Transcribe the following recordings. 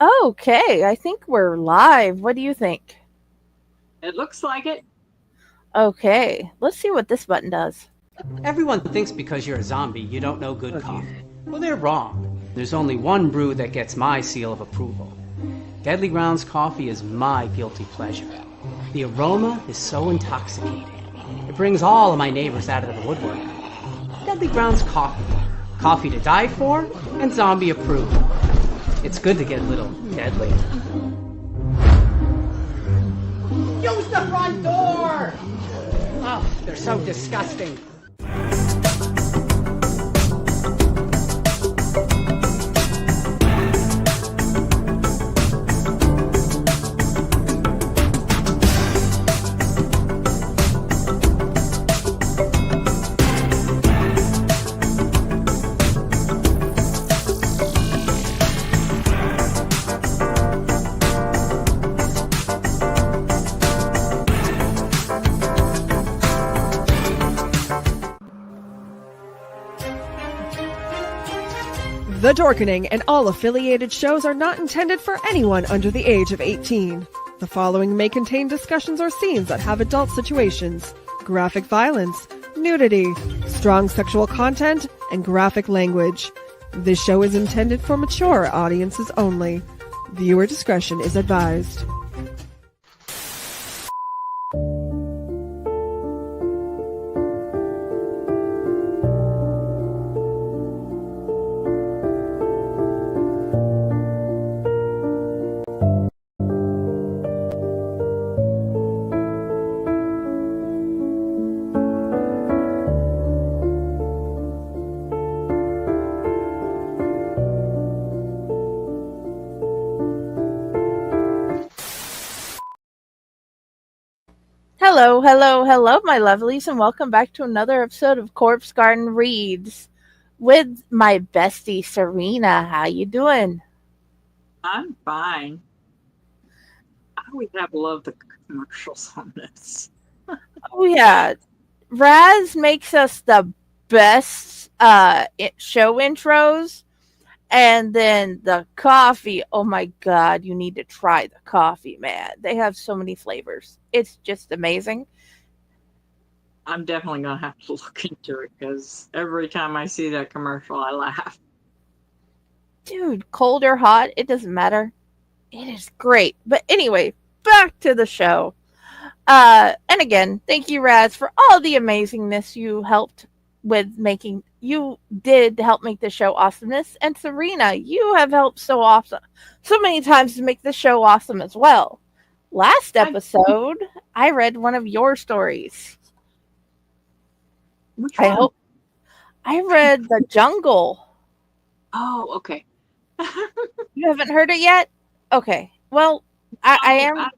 Okay, I think we're live. What do you think? It looks like it. Okay, let's see what this button does. Everyone thinks because you're a zombie, you don't know good coffee. Well, they're wrong. There's only one brew that gets my seal of approval. Deadly Grounds coffee is my guilty pleasure. The aroma is so intoxicating. It brings all of my neighbors out of the woodwork. Deadly Grounds coffee. Coffee to die for and zombie approved. It's good to get a little deadly. Use the front door! Oh, they're so disgusting. The Dorkening and all affiliated shows are not intended for anyone under the age of 18. The following may contain discussions or scenes that have adult situations, graphic violence, nudity, strong sexual content, and graphic language. This show is intended for mature audiences only. Viewer discretion is advised. Hello, my lovelies, and welcome back to another episode of Corpse Garden Reads with my bestie Serena. How you doing? I'm fine. I always have loved the commercials on this. Oh yeah, Raz makes us the best show intros, and then the coffee. Oh my god, you need to try the coffee, man. They have so many flavors. It's just amazing. I'm definitely going to have to look into it because every time I see that commercial, I laugh. Dude, cold or hot, it doesn't matter. It is great. But anyway, back to the show. And again, thank you, Raz, for all the amazingness you helped with making. You did help make the show awesomeness. And Serena, you have helped so many times to make the show awesome as well. Last episode, I read one of your stories. Which one? I read The Jungle. Oh, okay. You haven't heard it yet? Okay. Well, I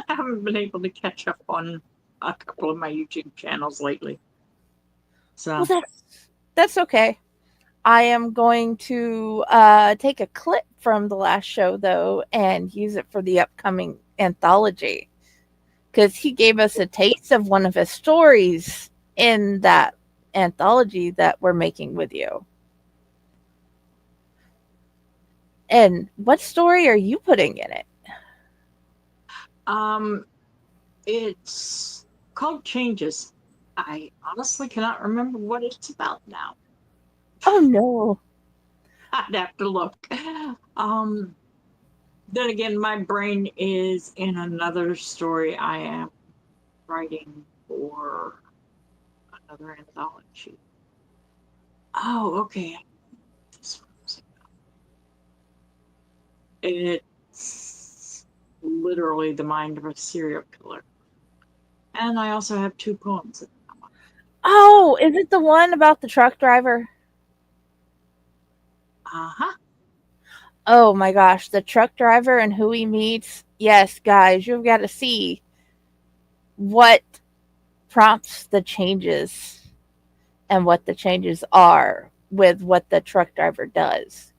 haven't been able to catch up on a couple of my YouTube channels lately. So Well, that's okay. I am going to take a clip from the last show, though, and use it for the upcoming anthology. Because he gave us a taste of one of his stories in that anthology that we're making with you. And what story are you putting in it? it's called Changes. I honestly cannot remember what it's about now. Oh, no. I'd have to look. Then again, my brain is in another story I am writing for another anthology. Oh, okay. This one's It's literally the mind of a serial killer. And I also have 2 poems. Oh, is it the one about the truck driver? Uh-huh. Oh my gosh, the truck driver and who he meets. Yes, guys, you've got to see what prompts the changes and what the changes are with what the truck driver does.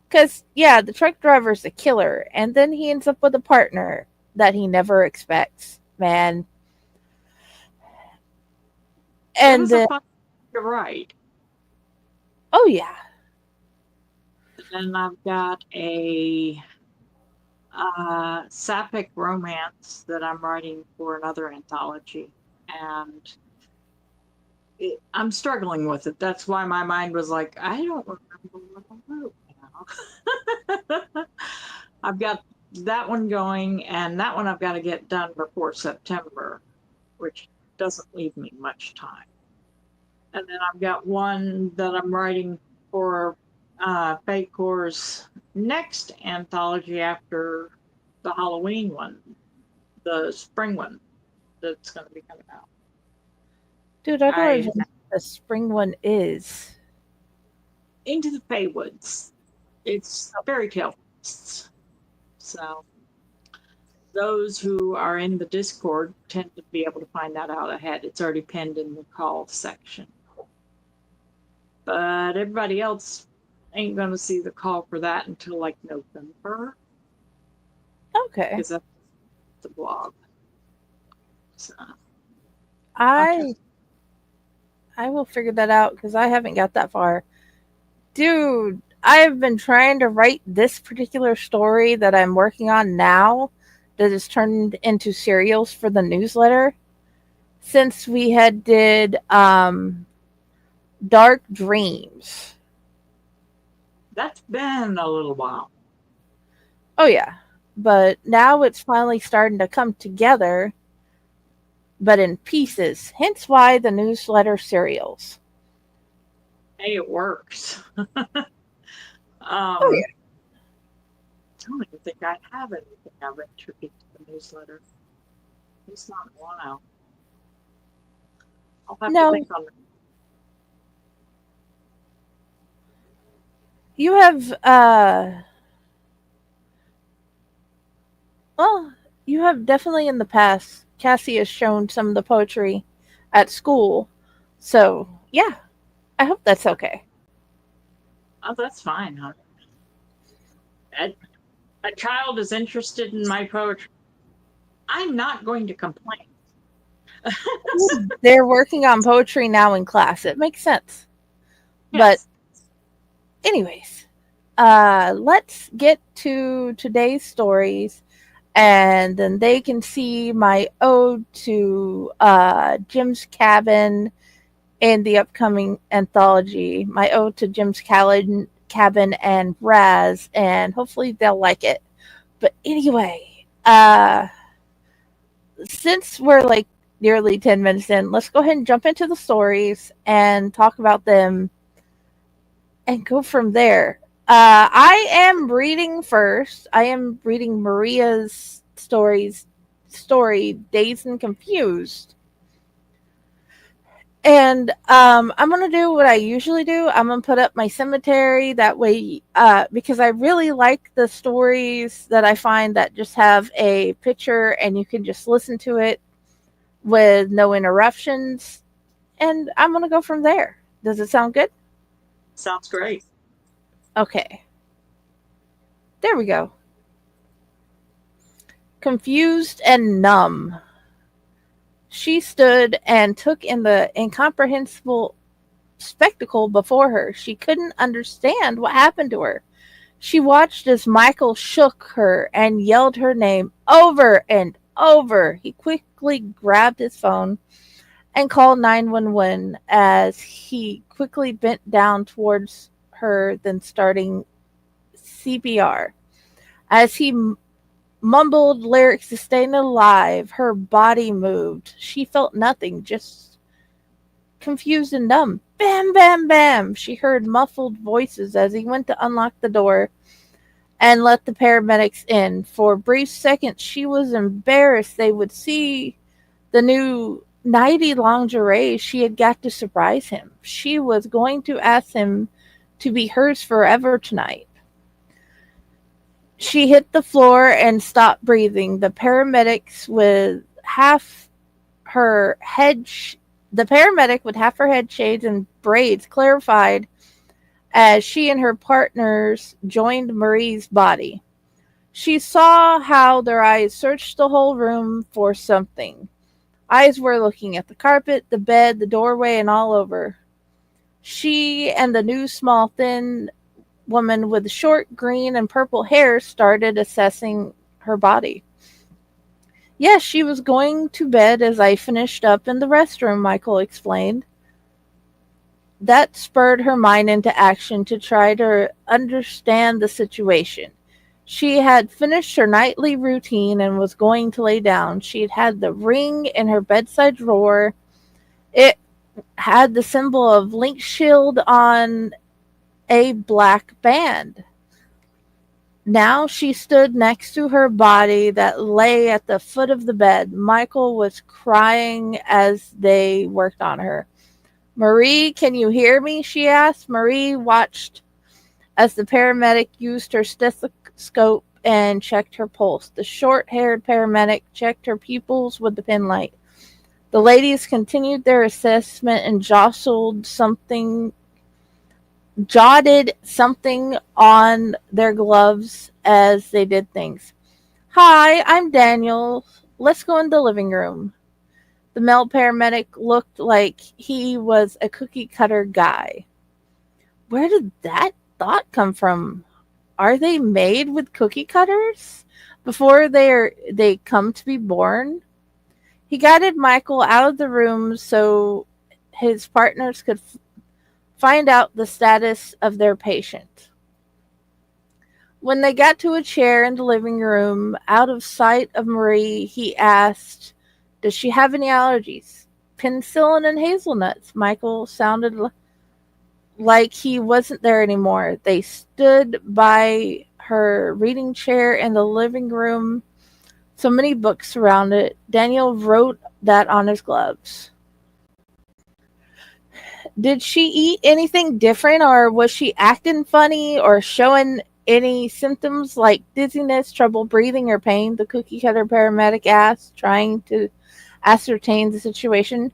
Because, yeah, the truck driver's a killer, and then he ends up with a partner that he never expects, man. It And was a fun to write. oh, yeah. And I've got a sapphic romance that I'm writing for another anthology. And I'm struggling with it. That's why my mind was like, I don't remember what I wrote now. I've got that one going, and that one I've got to get done before September, which doesn't leave me much time. And then I've got one that I'm writing for Fate Core's next anthology after the Halloween one, the spring one that's going to be coming out. Dude, I don't even know what the spring one is. Into the Feywoods. It's fairy tale feasts. So those who are in the Discord tend to be able to find that out ahead. It's already pinned in the call section. But everybody else ain't going to see the call for that until like November. Okay. Because that's the blog. So I will figure that out because I haven't got that far. Dude, I've been trying to write this particular story that I'm working on now that is turned into serials for the newsletter since we had did Dark Dreams. that's been a little while. Oh yeah, but now it's finally starting to come together, but in pieces. Hence why the newsletter serials. Hey, it works. Oh yeah. I don't even think I have anything I retributed to the newsletter. It's not one out. I'll have to think on it. You have well, you have definitely in the past. Cassie has shown some of the poetry at school. So, yeah. I hope that's okay. Oh, that's fine, huh? A child is interested in my poetry. I'm not going to complain. They're working on poetry now in class. It makes sense. Yes. But anyways, let's get to today's stories, and then they can see my ode to Jim's Cabin in the upcoming anthology, my ode to Jim's Cabin and Raz, and hopefully they'll like it. But anyway, since we're like nearly 10 minutes in, let's go ahead and jump into the stories and talk about them and go from there. I am reading first. I am reading Maria's story, Dazed and Confused. And I'm going to do what I usually do. I'm going to put up my cemetery. That way, because I really like the stories that I find that just have a picture and you can just listen to it with no interruptions. And I'm going to go from there. Does it sound good? Sounds great. Okay. There we go. Confused and numb. She stood and took in the incomprehensible spectacle before her. She couldn't understand what happened to her. She watched as Michael shook her and yelled her name over and over. He quickly grabbed his phone and called 911 as he quickly bent down towards her, then starting CPR. As he mumbled lyrics to stay alive, her body moved. She felt nothing, just confused and numb. Bam, bam, bam. She heard muffled voices as he went to unlock the door and let the paramedics in. For a brief second, she was embarrassed they would see the new nighty lingerie she had got to surprise him. She was going to ask him to be hers forever tonight. She hit the floor and stopped breathing. The paramedic with half her head shades and braids clarified as she and her partners joined Marie's body. She saw how their eyes searched the whole room for something. Eyes were looking at the carpet, the bed, the doorway, and all over. She and the new small thin woman with short green and purple hair started assessing her body. Yes, she was going to bed as I finished up in the restroom, Michael explained. That spurred her mind into action to try to understand the situation. She had finished her nightly routine and was going to lay down. She'd had the ring in her bedside drawer. It had the symbol of Link Shield on a black band. Now she stood next to her body that lay at the foot of the bed. Michael was crying as they worked on her. Marie, can you hear me? She asked. Marie watched as the paramedic used her stethoscope and checked her pulse. The short-haired paramedic checked her pupils with the pen light. The ladies continued their assessment and jotted something on their gloves as they did things. Hi, I'm Daniel. Let's go in the living room. The male paramedic looked like he was a cookie cutter guy. Where did that thought come from? Are they made with cookie cutters before they come to be born? He guided Michael out of the room so his partners could find out the status of their patient. When they got to a chair in the living room, out of sight of Marie, he asked, does she have any allergies? Penicillin and hazelnuts. Michael sounded like he wasn't there anymore. They stood by her reading chair in the living room, so many books around it. Daniel wrote that on his gloves. Did she eat anything different, or was she acting funny or showing any symptoms like dizziness, trouble breathing, or pain? The cookie cutter paramedic asked, trying to ascertain the situation.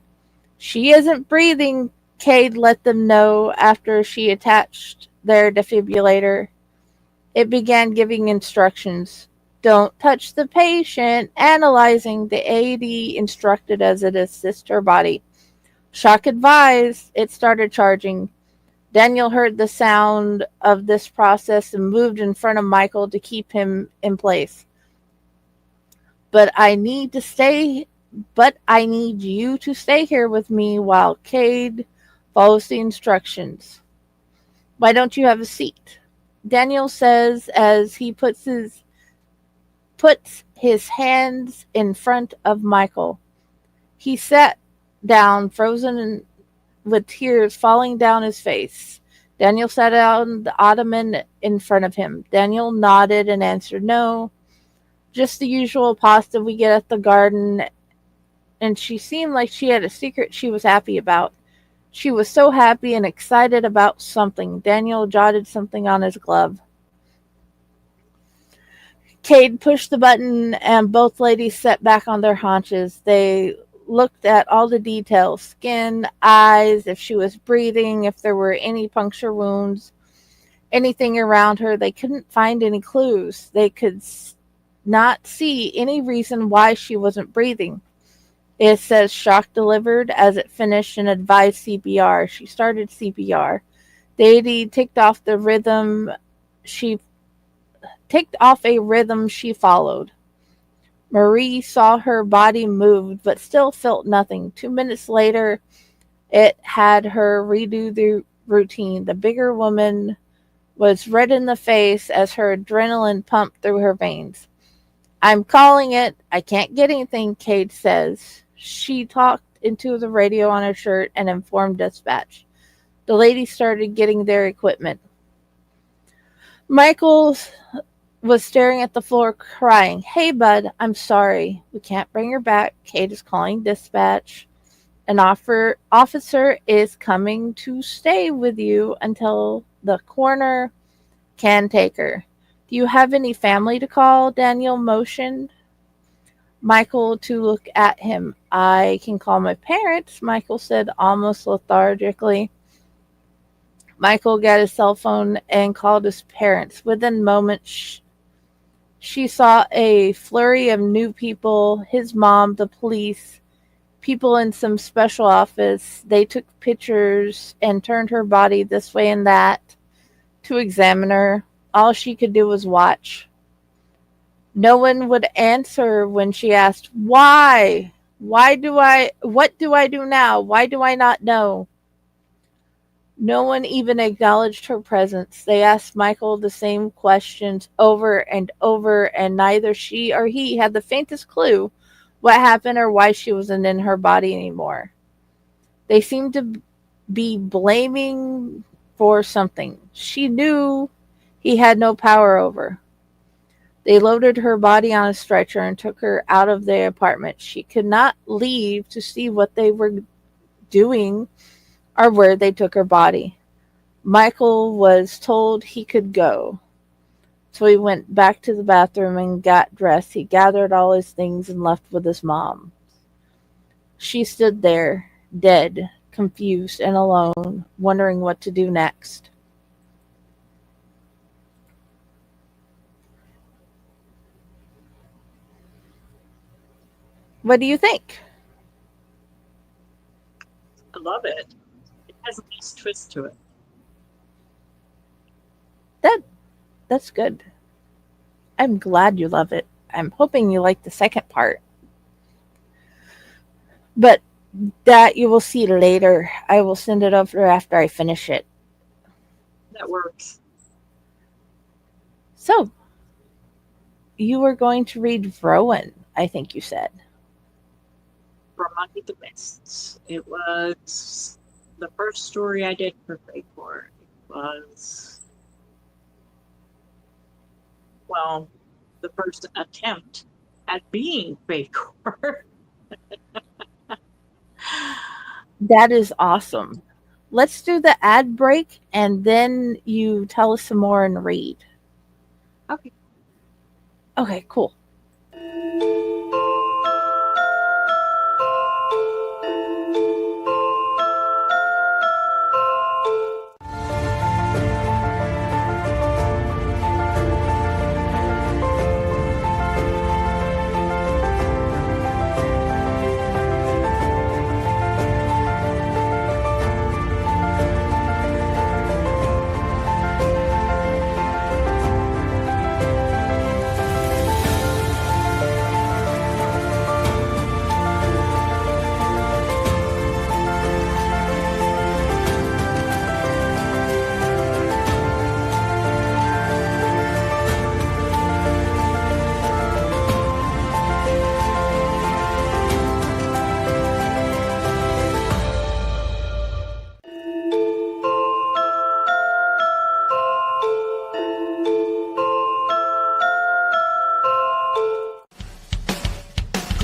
She isn't breathing, Cade let them know after she attached their defibrillator. It began giving instructions. Don't touch the patient. Analyzing, the AED instructed as it assists her body. Shock advised. It started charging. Daniel heard the sound of this process and moved in front of Michael to keep him in place. But I need you to stay here with me while Cade follows the instructions. Why don't you have a seat? Daniel says as he puts his hands in front of Michael. He sat down, frozen and with tears falling down his face. Daniel sat on the ottoman in front of him. Daniel nodded and answered no. Just the usual pasta we get at the garden, and she seemed like she had a secret she was happy about. She was so happy and excited about something. Daniel jotted something on his glove. Cade pushed the button and both ladies sat back on their haunches. They looked at all the details, skin, eyes, if she was breathing, if there were any puncture wounds, anything around her. They couldn't find any clues. They could not see any reason why she wasn't breathing. It says shock delivered as it finished and advised CPR. She started CPR. The AD ticked off a rhythm she followed. Marie saw her body moved, but still felt nothing. 2 minutes later, it had her redo the routine. The bigger woman was red in the face as her adrenaline pumped through her veins. I'm calling it. I can't get anything, Cade says. She talked into the radio on her shirt and informed dispatch. The ladies started getting their equipment. Michael was staring at the floor crying. Hey, bud, I'm sorry. We can't bring her back. Cade is calling dispatch. An officer is coming to stay with you until the coroner can take her. Do you have any family to call? Daniel motioned Michael to look at him. I can call my parents, Michael said almost lethargically. Michael got his cell phone and called his parents. Within moments, she saw a flurry of new people, his mom, the police, people in some special office. They took pictures and turned her body this way and that to examine her. All she could do was watch. No one would answer when she asked, "Why? What do I do now? Why do I not know?" No one even acknowledged her presence. They asked Michael the same questions over and over, and neither she or he had the faintest clue what happened or why she wasn't in her body anymore. They seemed to be blaming for something she knew he had no power over. They loaded her body on a stretcher and took her out of the apartment. She could not leave to see what they were doing or where they took her body. Michael was told he could go. So he went back to the bathroom and got dressed. He gathered all his things and left with his mom. She stood there, dead, confused, and alone, wondering what to do next. What do you think? I love it. It has a nice twist to it. That's good. I'm glad you love it. I'm hoping you like the second part. But that you will see later. I will send it over after I finish it. That works. So, you were going to read Rowan, I think you said. From Under the Mists. It was the first story I did for Fake4. It was, well, the first attempt at being Fake4. That is awesome. Let's do the ad break and then you tell us some more and read. Okay. Okay, cool.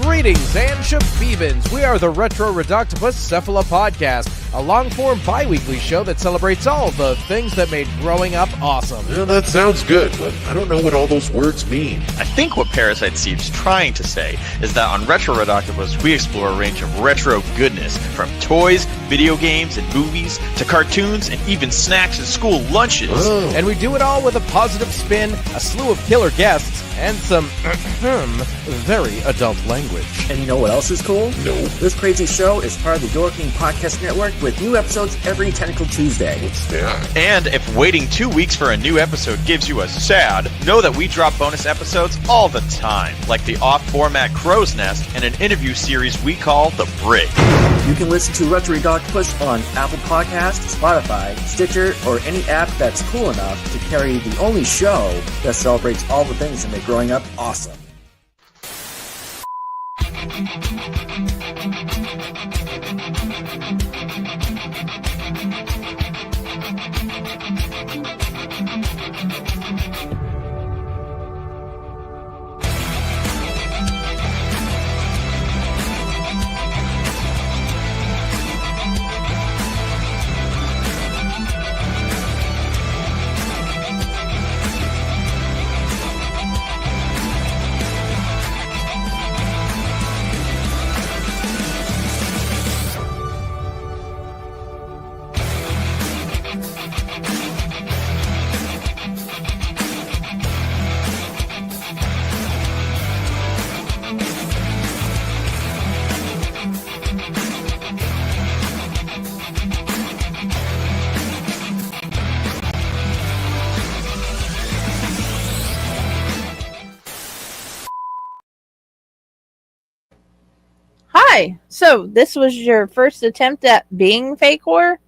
Greetings and shabibans. We are the Retro Reductibus Cephala Podcast, a long-form bi-weekly show that celebrates all the things that made growing up awesome. Yeah, that sounds good, but I don't know what all those words mean. I think what Parasite Steve's trying to say is that on Retro Redoctopus, we explore a range of retro goodness, from toys, video games, and movies, to cartoons, and even snacks and school lunches. Oh. And we do it all with a positive spin, a slew of killer guests, and some very adult language. And you know what else is cool? No. This crazy show is part of the Door King Podcast Network with new episodes every Tentacle Tuesday. What's that? And if waiting 2 weeks for a new episode gives you a sad, know that we drop bonus episodes all the time, like the off-format Crow's Nest and an interview series we call The Brig. You can listen to Retro Push on Apple Podcasts, Spotify, Stitcher, or any app that's cool enough to carry the only show that celebrates all the things that make growing up awesome. Hi. So this was your first attempt at being fake horror?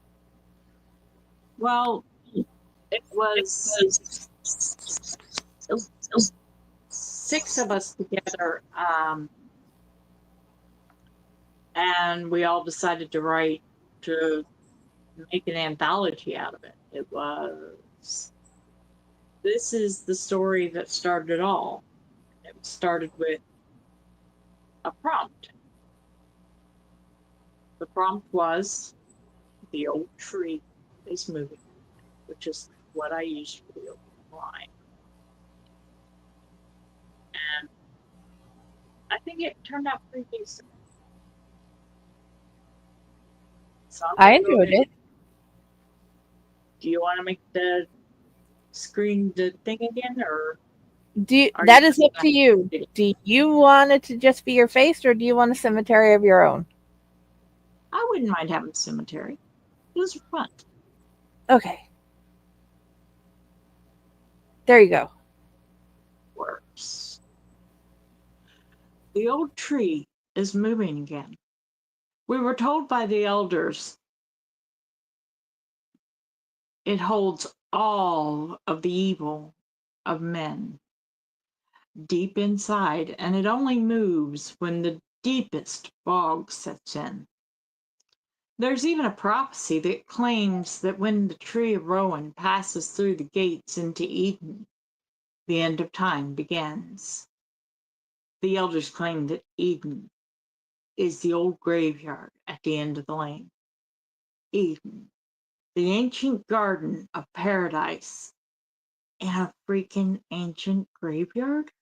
Well, it was 6 of us together, and we all decided to make an anthology out of it. This is the story that started it all. It started with a prompt. The prompt was the old tree is moving, which is what I used for the opening line. And I think it turned out pretty decent. So I'm I gonna go enjoyed ahead. it. Do you want to make the screen the thing again, or are you That is up to you. gonna- Do you want it to just be your face, or do you want a cemetery of your own? I wouldn't mind having a cemetery. Those are fun. Okay. There you go. Works. The old tree is moving again. We were told by the elders it holds all of the evil of men deep inside, and it only moves when the deepest fog sets in. There's even a prophecy that claims that when the tree of Rowan passes through the gates into Eden, the end of time begins. The elders claim that Eden is the old graveyard at the end of the lane. Eden, the ancient garden of paradise, and a freaking ancient graveyard?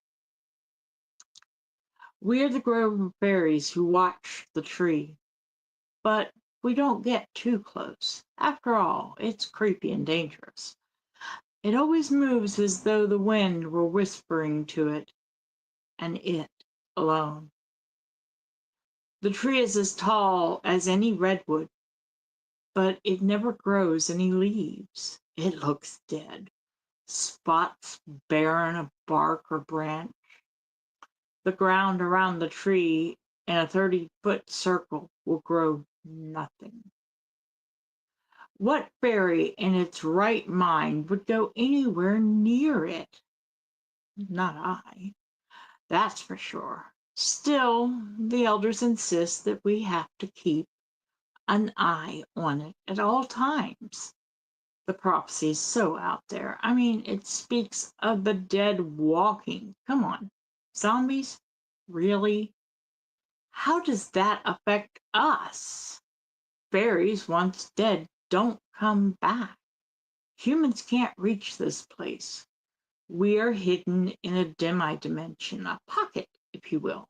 We're the grove of fairies who watch the tree, but we don't get too close. After all, it's creepy and dangerous. It always moves as though the wind were whispering to it, and it alone. The tree is as tall as any redwood, but it never grows any leaves. It looks dead, spots barren of bark or branch. The ground around the tree in a 30-foot circle will grow nothing. What fairy in its right mind would go anywhere near it? Not I, that's for sure. Still, the elders insist that we have to keep an eye on it at all times. The prophecy is so out there. I mean, it speaks of the dead walking. Come on, zombies? Really? How does that affect us? Fairies, once dead, don't come back. Humans can't reach this place. We are hidden in a demi-dimension, a pocket, if you will.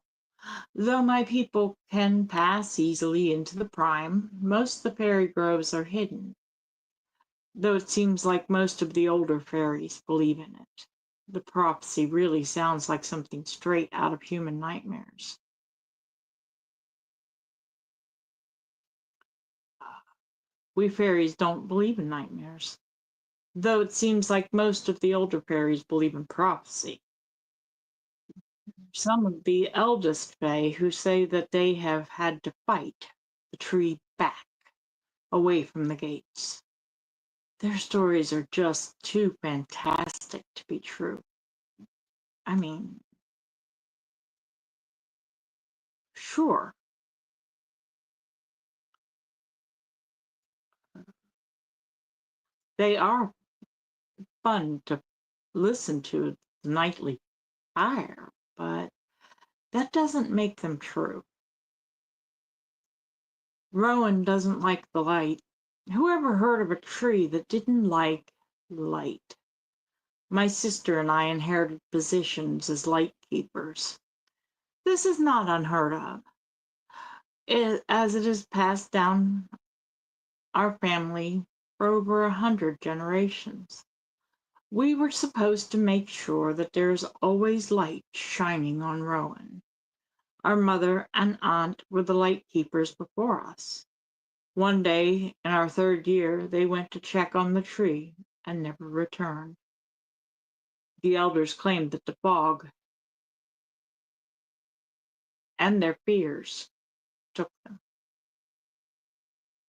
Though my people can pass easily into the prime, most of the fairy groves are hidden. Though it seems like most of the older fairies believe in it. The prophecy really sounds like something straight out of human nightmares. We fairies don't believe in nightmares, though it seems like most of the older fairies believe in prophecy. Some of the eldest fae who say that they have had to fight the tree back, away from the gates. Their stories are just too fantastic to be true. I mean, sure, they are fun to listen to the nightly fire, but that doesn't make them true. Rowan doesn't like the light. Whoever heard of a tree that didn't like light? My sister and I inherited positions as light keepers. This is not unheard of, as it is passed down our family for over 100 generations. We were supposed to make sure that there is always light shining on Rowan. Our mother and aunt were the light keepers before us. One day, in our 3rd year, they went to check on the tree and never returned. The elders claimed that the fog and their fears took them.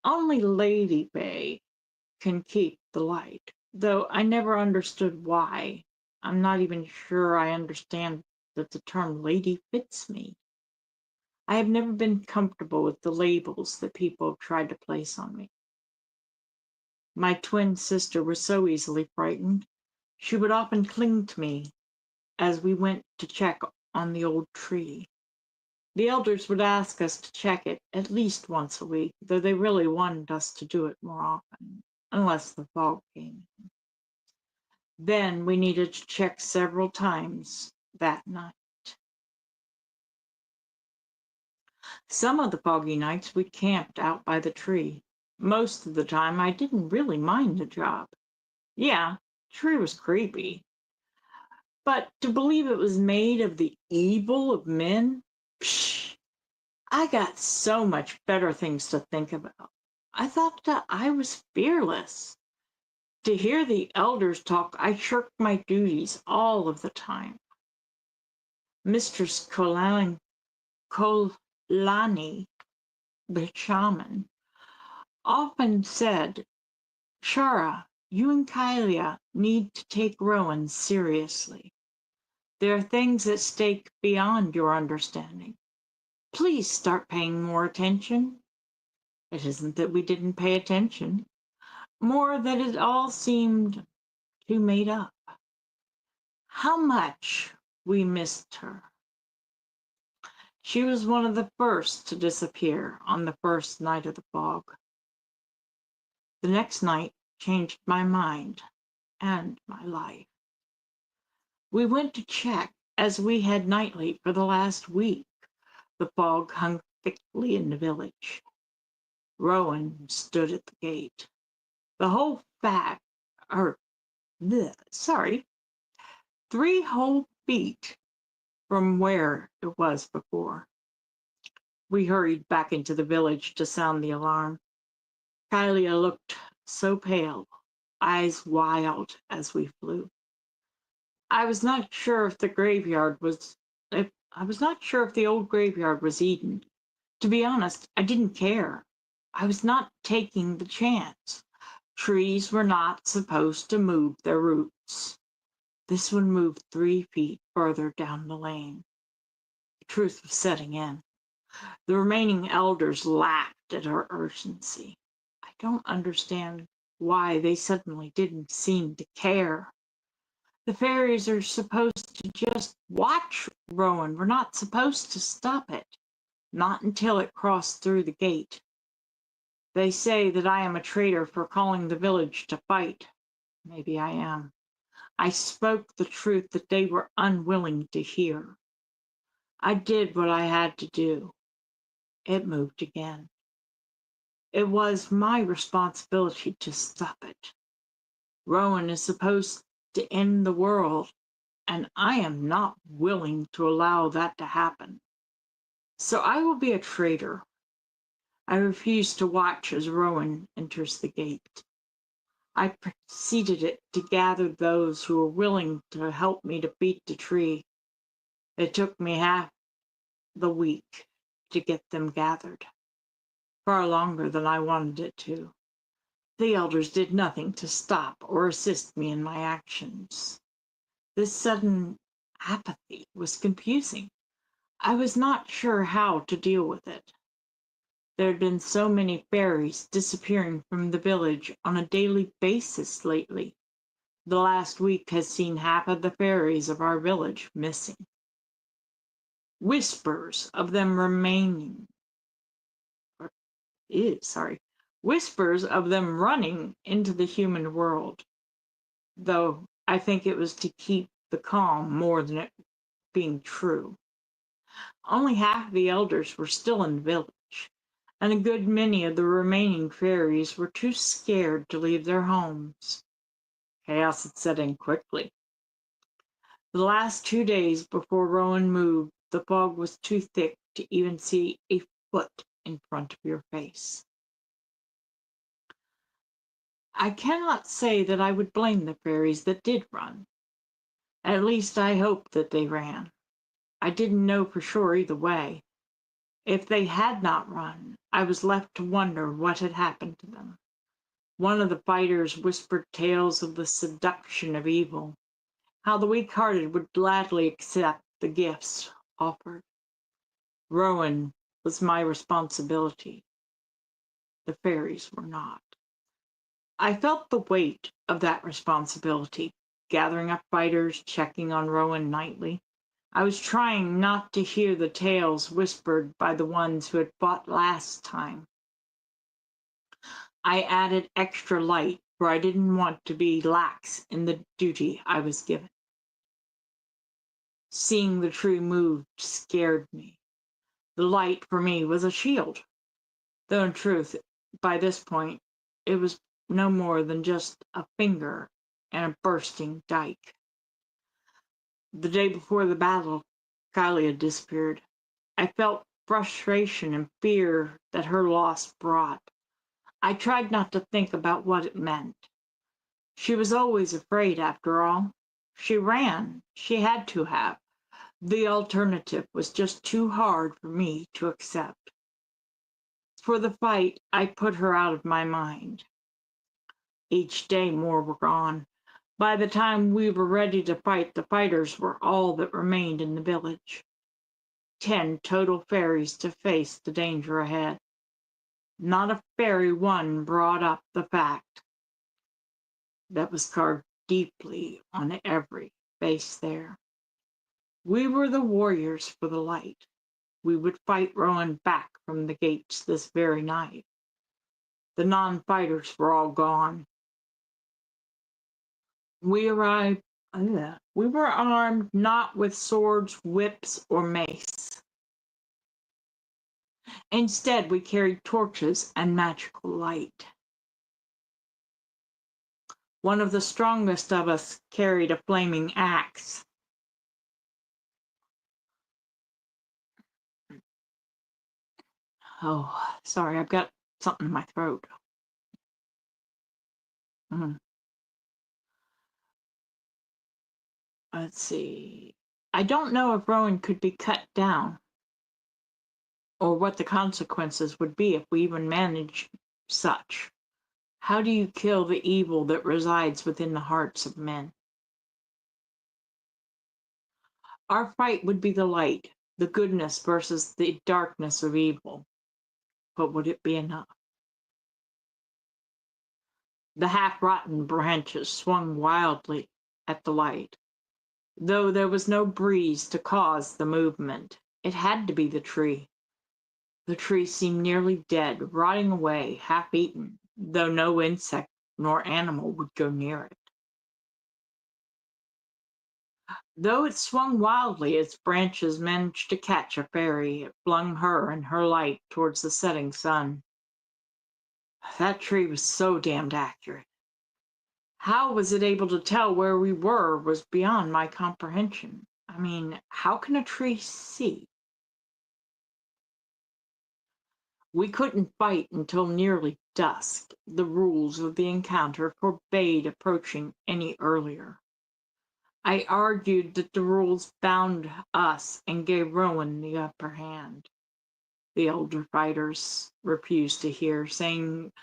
Only Lady Bay can keep the light, though I never understood why. I'm not even sure I understand that the term lady fits me. I have never been comfortable with the labels that people have tried to place on me. My twin sister was so easily frightened, she would often cling to me as we went to check on the old tree. The elders would ask us to check it at least once a week, though they really wanted us to do it more often, unless the fog came in. Then we needed to check several times that night. Some of the foggy nights we camped out by the tree. Most of the time I didn't really mind the job. Yeah, the tree was creepy. But to believe it was made of the evil of men? Psh! I got so much better things to think about. I thought that I was fearless. To hear the elders talk, I shirked my duties all of the time. Mistress Kolani, the shaman, often said, Shara, you and Kylia need to take Rowan seriously. There are things at stake beyond your understanding. Please start paying more attention. It isn't that we didn't pay attention, more that it all seemed too made up. How much we missed her. She was one of the first to disappear on the first night of the fog. The next night changed my mind and my life. We went to check, as we had nightly for the last week. The fog hung thickly in the village. Rowan stood at the gate. The whole fact, 3 whole feet from where it was before. We hurried back into the village to sound the alarm. Kylia looked so pale, eyes wild as we flew. I was not sure if the old graveyard was Eden. To be honest, I didn't care. I was not taking the chance. Trees were not supposed to move their roots. This one moved 3 feet further down the lane. The truth was setting in. The remaining elders laughed at our urgency. I don't understand why they suddenly didn't seem to care. The fairies are supposed to just watch Rowan. We're not supposed to stop it. Not until it crossed through the gate. They say that I am a traitor for calling the village to fight. Maybe I am. I spoke the truth that they were unwilling to hear. I did what I had to do. It moved again. It was my responsibility to stop it. Rowan is supposed to end the world, and I am not willing to allow that to happen. So I will be a traitor. I refuse to watch as Rowan enters the gate. I preceded it to gather those who were willing to help me defeat the tree. It took me half the week to get them gathered, far longer than I wanted it to. The elders did nothing to stop or assist me in my actions. This sudden apathy was confusing. I was not sure how to deal with it. There had been so many fairies disappearing from the village on a daily basis lately. The last week has seen half of the fairies of our village missing. Whispers of them running into the human world, though I think it was to keep the calm more than it being true. Only half the elders were still in the village, and a good many of the remaining fairies were too scared to leave their homes. Chaos had set in quickly. The last 2 days before Rowan moved, the fog was too thick to even see a foot in front of your face. I cannot say that I would blame the fairies that did run. At least I hoped that they ran. I didn't know for sure either way. If they had not run, I was left to wonder what had happened to them. One of the fighters whispered tales of the seduction of evil, how the weak-hearted would gladly accept the gifts offered. Rowan was my responsibility. The fairies were not. I felt the weight of that responsibility, gathering up fighters, checking on Rowan nightly. I was trying not to hear the tales whispered by the ones who had fought last time. I added extra light, for I didn't want to be lax in the duty I was given. Seeing the tree move scared me. The light for me was a shield, though in truth, by this point, it was no more than just a finger and a bursting dike. The day before the battle, Kylie had disappeared. I felt frustration and fear that her loss brought. I tried not to think about what it meant. She was always afraid, after all. She ran. She had to have. The alternative was just too hard for me to accept. For the fight, I put her out of my mind. Each day more were gone. By the time we were ready to fight, the fighters were all that remained in the village. 10 total fairies to face the danger ahead. Not a fairy one brought up the fact that was carved deeply on every face there. We were the warriors for the light. We would fight Rowan back from the gates this very night. The non-fighters were all gone. We were armed not with swords, whips, or mace. Instead, we carried torches and magical light. One of the strongest of us carried a flaming axe. Oh, sorry, I've got something in my throat. Let's see. I don't know if Rowan could be cut down, or what the consequences would be if we even managed such. How do you kill the evil that resides within the hearts of men? Our fight would be the light, the goodness versus the darkness of evil. But would it be enough? The half-rotten branches swung wildly at the light. Though there was no breeze to cause the movement, it had to be the tree. The tree seemed nearly dead, rotting away, half-eaten, though no insect nor animal would go near it. Though it swung wildly, its branches managed to catch a fairy. It flung her and her light towards the setting sun. That tree was so damned accurate. How was it able to tell where we were was beyond my comprehension. I mean, how can a tree see? We couldn't fight until nearly dusk. The rules of the encounter forbade approaching any earlier. I argued that the rules bound us and gave Rowan the upper hand. The older fighters refused to hear, saying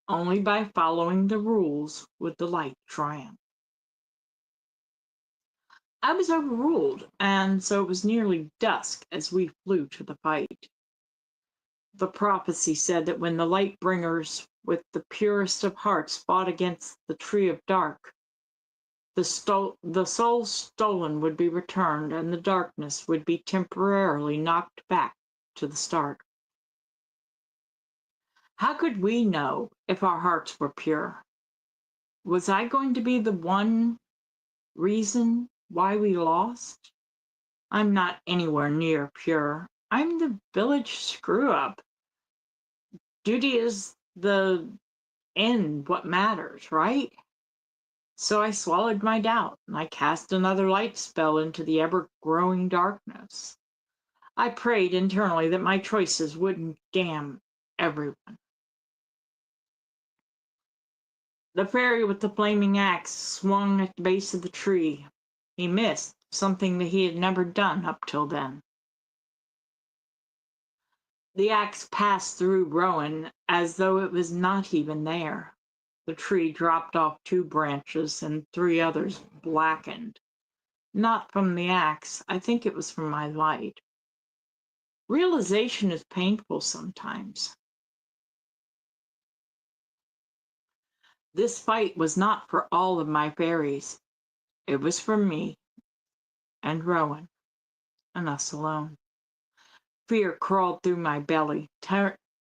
only by following the rules would the light triumph. I was overruled, and so it was nearly dusk as we flew to the fight. The prophecy said that when the light bringers with the purest of hearts fought against the tree of dark, the soul stolen would be returned, and the darkness would be temporarily knocked back to the start. How could we know if our hearts were pure? Was I going to be the one reason why we lost? I'm not anywhere near pure. I'm the village screw-up. Duty is the end, what matters, right? So I swallowed my doubt, and I cast another light spell into the ever-growing darkness. I prayed internally that my choices wouldn't damn everyone. The fairy with the flaming axe swung at the base of the tree. He missed, something that he had never done up till then. The axe passed through Rowan as though it was not even there. The tree dropped off 2 branches and 3 others blackened. Not from the axe, I think it was from my light. Realization is painful sometimes. This fight was not for all of my fairies. It was for me and Rowan and us alone. Fear crawled through my belly,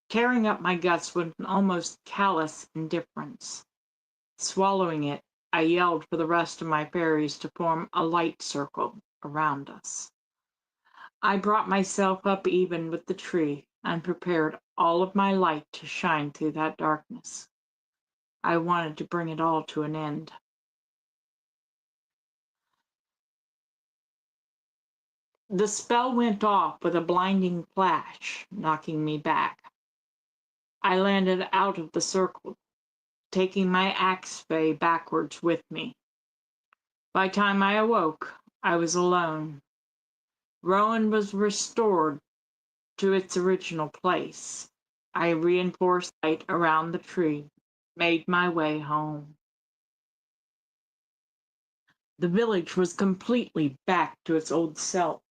tearing up my guts with an almost callous indifference. Swallowing it, I yelled for the rest of my fairies to form a light circle around us. I brought myself up even with the tree and prepared all of my light to shine through that darkness. I wanted to bring it all to an end. The spell went off with a blinding flash, knocking me back. I landed out of the circle, taking my axe fay backwards with me. By the time I awoke, I was alone. Rowan was restored to its original place. I reinforced light around the tree, made my way home. The village was completely back to its old self.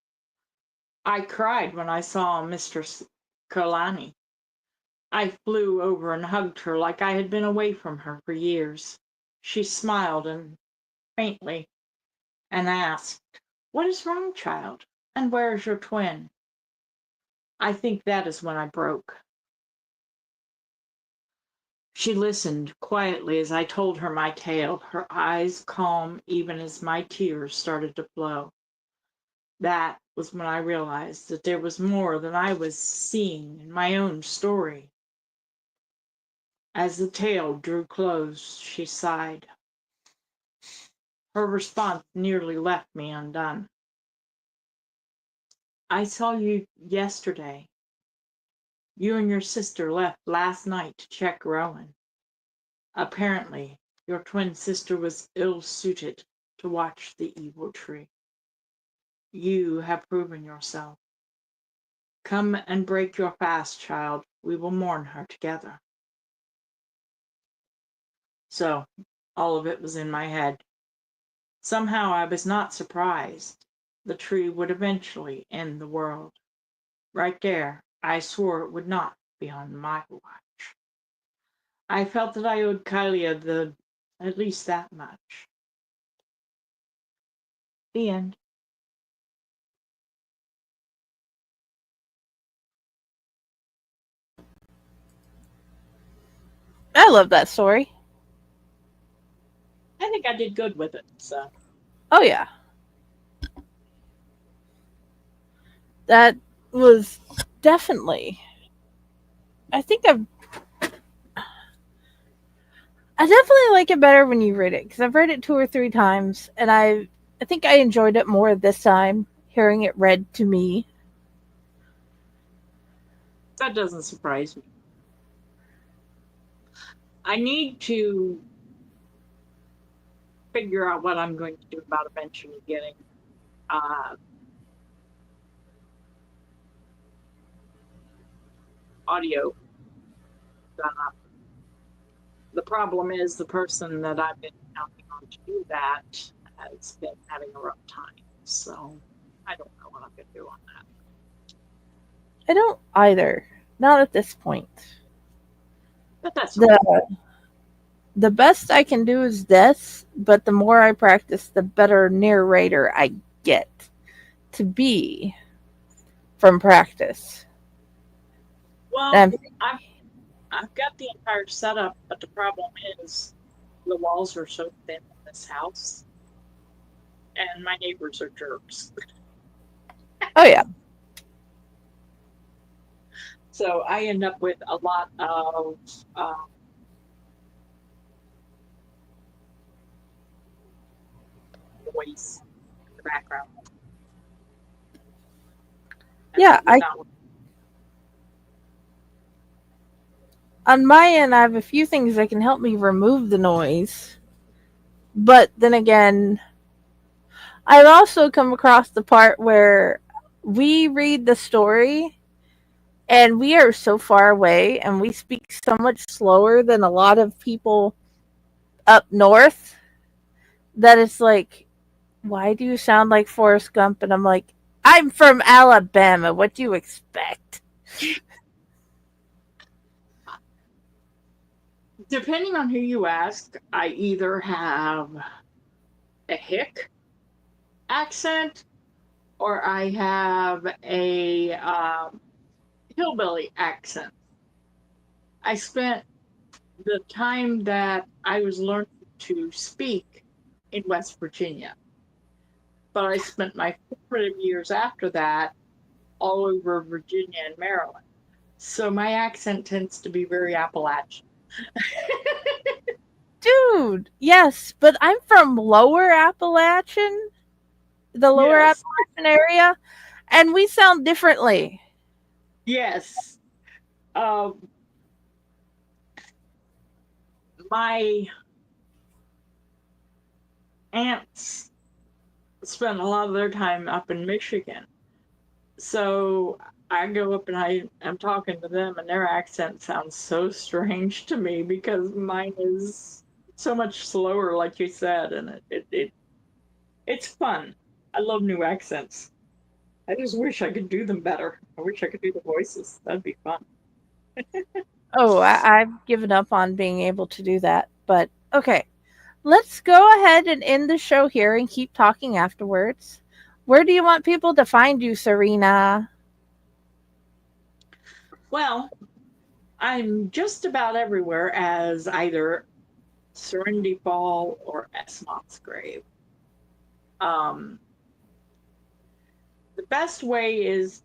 I cried when I saw Mistress Kalani. I flew over and hugged her like I had been away from her for years. She smiled and faintly and asked, "What is wrong, child? And where is your twin?" I think that is when I broke. She listened quietly as I told her my tale, her eyes calm even as my tears started to flow. That was when I realized that there was more than I was seeing in my own story. As the tale drew close, she sighed. Her response nearly left me undone. "I saw you yesterday. You and your sister left last night to check Rowan. Apparently, your twin sister was ill-suited to watch the evil tree. You have proven yourself. Come and break your fast, child. We will mourn her together." So, all of it was in my head. Somehow I was not surprised. The tree would eventually end the world. Right there, I swore it would not be on my watch. I felt that I owed Kylia at least that much. The end. I love that story. I think I did good with it, so. Oh, yeah. That was definitely. I definitely like it better when you read it because I've read it 2 or 3 times, and I think I enjoyed it more this time, hearing it read to me. That doesn't surprise me. I need to figure out what I'm going to do about eventually getting audio done up. The problem is the person that I've been counting on to do that has been having a rough time. So I don't know what I'm going to do on that. I don't either. Not at this point. But that's okay. The best I can do is this, but the more I practice, the better narrator I get to be from practice. Well, I've got the entire setup, but the problem is the walls are so thin in this house, and my neighbors are jerks. Oh, yeah. So I end up with a lot of noise in the background. Yeah, on my end, I have a few things that can help me remove the noise. But then again, I've also come across the part where we read the story And we are so far away, and we speak so much slower than a lot of people up north that it's like, why do you sound like Forrest Gump? And I'm like, I'm from Alabama. What do you expect? Depending on who you ask, I either have a hick accent or I have a hillbilly accent. I spent the time that I was learning to speak in West Virginia, but I spent my formative years after that all over Virginia and Maryland. So my accent tends to be very Appalachian. Dude, yes, but I'm from lower Appalachian, the lower Yes, Appalachian area, and we sound differently. yes. My aunts spend a lot of their time up in Michigan. So I go up and I'm talking to them, and their accent sounds so strange to me because mine is so much slower, like you said, and it's fun. I love new accents. I just wish I could do them better. I wish I could do the voices. That'd be fun. Oh, I've given up on being able to do that. But okay, let's go ahead and end the show here and keep talking afterwards. Where do you want people to find you, Serena? Well, I'm just about everywhere as either Serenity Fall or Esmoth's Grave. The best way is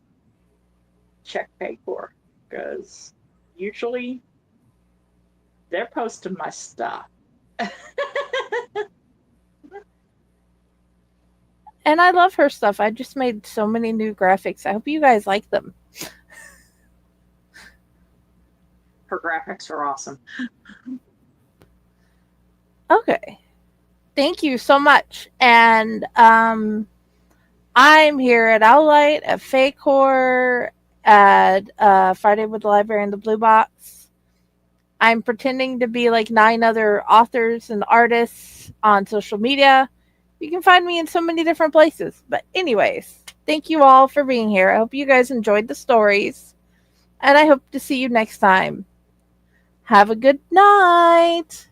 check Paycor because usually they're posting my stuff. And I love her stuff. I just made so many new graphics. I hope you guys like them. Her graphics are awesome. Okay. Thank you so much. And I'm here at Owlite, at Faycor, at Friday with the Library in the Blue Box. I'm pretending to be like 9 other authors and artists on social media. You can find me in so many different places. But anyways, thank you all for being here. I hope you guys enjoyed the stories. And I hope to see you next time. Have a good night.